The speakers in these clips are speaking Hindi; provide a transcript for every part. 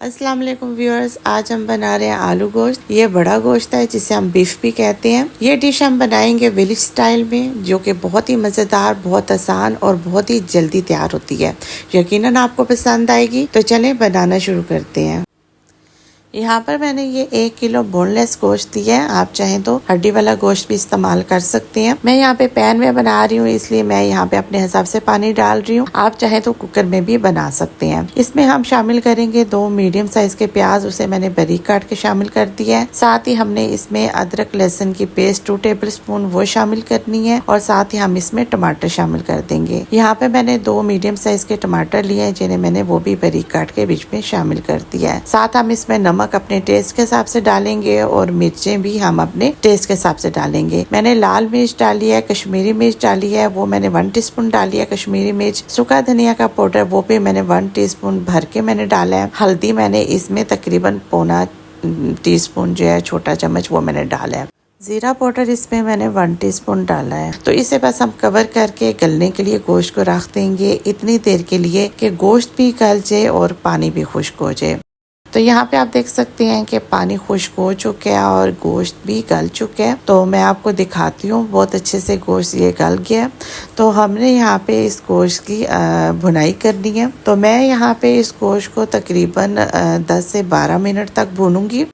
अस्सलाम वालेकुम व्यूअर्स, आज हम बना रहे हैं आलू गोश्त। ये बड़ा गोश्त है जिसे हम बीफ भी कहते हैं। ये डिश हम बनाएंगे विलेज स्टाइल में, जो कि बहुत ही मज़ेदार, बहुत आसान और बहुत ही जल्दी तैयार होती है। यकीनन आपको पसंद आएगी। तो चलें बनाना शुरू करते हैं। यहाँ पर मैंने ये 1 किलो बोनलेस गोश्त दिया है। आप चाहें तो हड्डी वाला गोश्त भी इस्तेमाल कर सकते हैं। मैं यहाँ पे पैन में बना रही हूँ, इसलिए मैं यहाँ पे अपने हिसाब से पानी डाल रही हूँ। आप चाहे तो कुकर में भी बना सकते हैं। इसमें हम शामिल करेंगे 2 मीडियम साइज के प्याज, उसे मैंने बारीक काट के शामिल कर दिया है। साथ ही हमने इसमें अदरक लहसुन की पेस्ट 2 टेबल स्पून वो शामिल करनी है, और साथ ही हम इसमें टमाटर शामिल कर देंगे। यहाँ पे मैंने 2 मीडियम साइज के टमाटर लिए हैं, जिन्हें मैंने वो भी बारीक काट के बीच में शामिल कर दिया है। साथ हम इसमें नमक अपने टेस्ट के हिसाब से डालेंगे, और मिर्चें भी हम अपने टेस्ट के हिसाब से डालेंगे। मैंने लाल मिर्च डाली है, कश्मीरी मिर्च डाली है, वो मैंने 1 टीस्पून डाली है कश्मीरी मिर्च। सूखा धनिया का पाउडर वो भी मैंने 1 टीस्पून भर के मैंने डाला है। हल्दी मैंने इसमें तकरीबन 1/4 टीस्पून जो है, छोटा चम्मच, वो मैंने डाला है। जीरा पाउडर इसमें मैंने 1 टीस्पून डाला है। तो इसे बस हम कवर करके गलने के लिए गोश्त को रख देंगे इतनी देर के लिए कि गोश्त भी गल जाए और पानी भी खुश्क हो जाए। तो यहाँ पे आप देख सकते हैं कि पानी खुश्क हो चुका है और गोश्त भी गल चुका है। तो मैं आपको दिखाती हूँ, बहुत अच्छे से गोश्त ये गल गया। तो हमने यहाँ पे इस गोश्त की भुनाई करनी है। तो मैं यहाँ पे इस गोश्त को तकरीबन 10 से 12 मिनट तक भूनूंगी।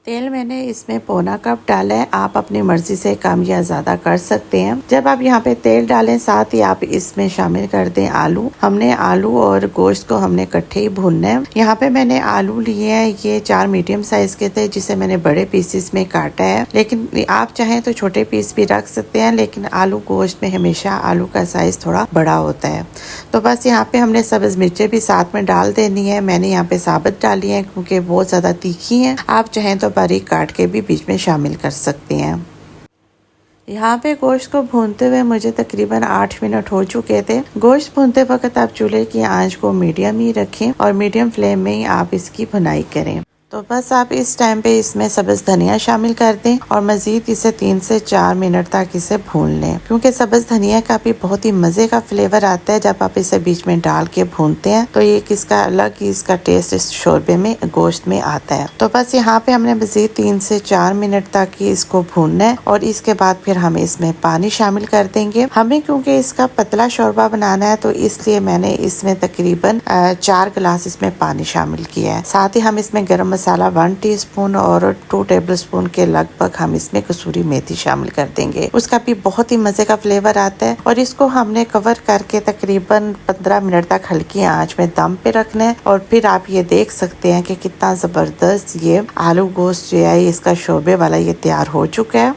तेल मैंने इसमें 1/4 कप डाला है। आप अपनी मर्जी से कम या ज्यादा कर सकते हैं। जब आप यहाँ पे तेल डालें, साथ ही आप इसमें शामिल कर दें आलू। हमने आलू और गोश्त को हमने इकट्ठे ही भूनना है। यहाँ पे मैंने आलू लिए हैं, ये 4 मीडियम साइज के थे, जिसे मैंने बड़े पीसेस में काटा है। लेकिन आप चाहें तो छोटे पीस भी रख सकते हैं, लेकिन आलू गोश्त में हमेशा आलू का साइज थोड़ा बड़ा होता है। तो बस यहाँ पे हमने सब्ज मिर्चें भी साथ में डाल देनी है। मैंने यहाँ पे साबित डाली है, क्योंकि बहुत ज्यादा तीखी है। आप चाहें तो बारीक काट के भी बीच में शामिल कर सकते हैं। यहाँ पे गोश्त को भूनते हुए मुझे तकरीबन 8 मिनट हो चुके थे। गोश्त भूनते वक्त आप चूल्हे की आंच को मीडियम ही रखें, और मीडियम फ्लेम में ही आप इसकी भुनाई करें। तो बस आप इस टाइम पे इसमें सब्ज धनिया शामिल कर दें, और मजीद इसे 3 से 4 मिनट तक इसे भून लें, क्योंकि सब्ज धनिया का भी बहुत ही मजे का फ्लेवर आता है। जब आप इसे बीच में डाल के भूनते हैं तो ये किसका अलग ही इसका टेस्ट इस शोरबे में, गोश्त में आता है। तो बस यहाँ पे हमने मजीद 3 से 4 मिनट तक ही इसको भूनना है, और इसके बाद फिर हम इसमें पानी शामिल कर देंगे। हमें क्योंकि इसका पतला शोरबा बनाना है, तो इसलिए मैंने इसमें तकरीबन 4 गिलास इसमें पानी शामिल किया है। साथ ही हम इसमें गरम मसाला 1 टीस्पून और 2 टेबल स्पून के लगभग हम इसमें कसूरी मेथी शामिल कर देंगे। उसका भी बहुत ही मजे का फ्लेवर आता है। और इसको हमने कवर करके तकरीबन 15 मिनट तक हल्की आंच में दम पे रखना है। और फिर आप ये देख सकते हैं कि कितना जबरदस्त ये आलू गोश्त जो है, इसका शोरबे वाला ये तैयार हो चुका है।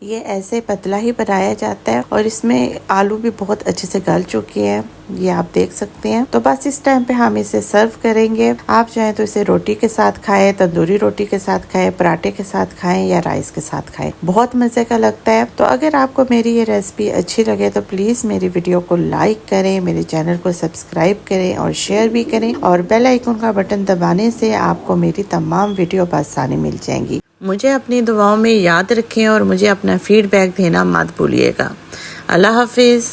ये ऐसे पतला ही बनाया जाता है, और इसमें आलू भी बहुत अच्छे से गल चुके हैं, ये आप देख सकते हैं। तो बस इस टाइम पे हम इसे सर्व करेंगे। आप चाहें तो इसे रोटी के साथ खाएं, तंदूरी रोटी के साथ खाएं, पराठे के साथ खाएं, या राइस के साथ खाएं। बहुत मजे का लगता है। तो अगर आपको मेरी ये रेसिपी अच्छी लगे तो प्लीज मेरी वीडियो को लाइक करें, मेरे चैनल को सब्सक्राइब करें, और शेयर भी करें। और बेल आइकन का बटन दबाने से आपको मेरी तमाम वीडियो बआसानी मिल जाएंगी। मुझे अपनी दुआओं में याद रखें, और मुझे अपना फीडबैक देना मत भूलिएगा। अल्लाह हाफिज।